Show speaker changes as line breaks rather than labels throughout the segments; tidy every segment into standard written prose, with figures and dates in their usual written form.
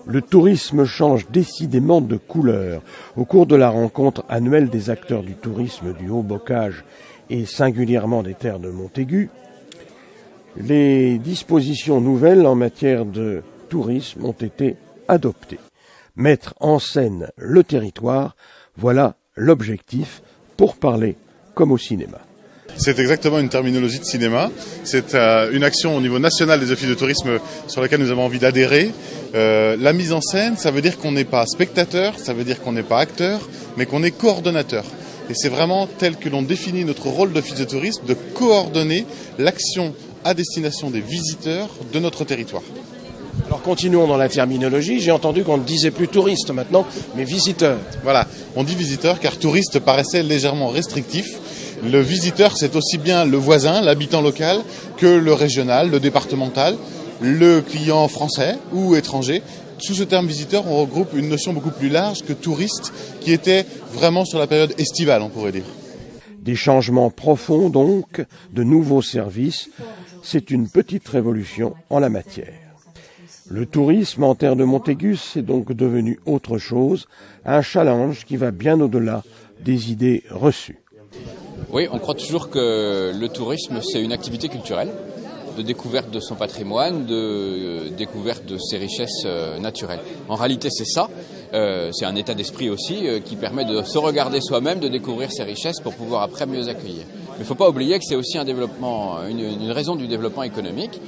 Le tourisme change décidément de couleur. Au cours de la rencontre annuelle des acteurs du tourisme du Haut-Bocage et singulièrement des terres de Montaigu, les dispositions nouvelles en matière de tourisme ont été adoptées. Mettre en scène le territoire, voilà l'objectif pour parler comme au cinéma.
C'est exactement une terminologie de cinéma. C'est une action au niveau national des offices de tourisme sur laquelle nous avons envie d'adhérer. La mise en scène, ça veut dire qu'on n'est pas spectateur, ça veut dire qu'on n'est pas acteur, mais qu'on est coordonnateur. Et c'est vraiment tel que l'on définit notre rôle d'office de tourisme, de coordonner l'action à destination des visiteurs de notre territoire.
Alors continuons dans la terminologie, j'ai entendu qu'on ne disait plus touriste maintenant, mais visiteur.
Voilà, on dit visiteur car touriste paraissait légèrement restrictif. Le visiteur, c'est aussi bien le voisin, l'habitant local, que le régional, le départemental, le client français ou étranger. Sous ce terme visiteur, on regroupe une notion beaucoup plus large que touriste, qui était vraiment sur la période estivale, on pourrait dire.
Des changements profonds donc, de nouveaux services, c'est une petite révolution en la matière. Le tourisme en terre de Montaigu, c'est donc devenu autre chose, un challenge qui va bien au-delà des idées reçues.
Oui, on croit toujours que le tourisme, c'est une activité culturelle, de découverte de son patrimoine, de découverte de ses richesses naturelles. En réalité, c'est ça. C'est un état d'esprit aussi qui permet de se regarder soi-même, de découvrir ses richesses pour pouvoir après mieux accueillir. Mais il ne faut pas oublier que c'est aussi un développement, une raison du développement économique.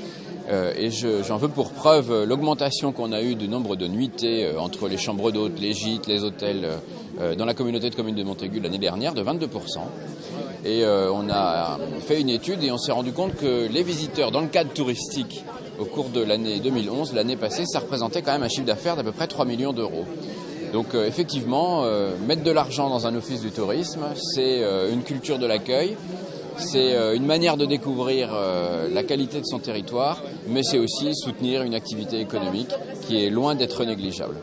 Et j'en veux pour preuve l'augmentation qu'on a eue du nombre de nuitées entre les chambres d'hôtes, les gîtes, les hôtels dans la communauté de communes de Montaigu l'année dernière de 22%. Et on a fait une étude et on s'est rendu compte que les visiteurs dans le cadre touristique au cours de l'année 2011, l'année passée, ça représentait quand même un chiffre d'affaires d'à peu près 3 millions d'euros. Donc effectivement, mettre de l'argent dans un office du tourisme, c'est une culture de l'accueil. C'est une manière de découvrir la qualité de son territoire, mais c'est aussi soutenir une activité économique qui est loin d'être négligeable.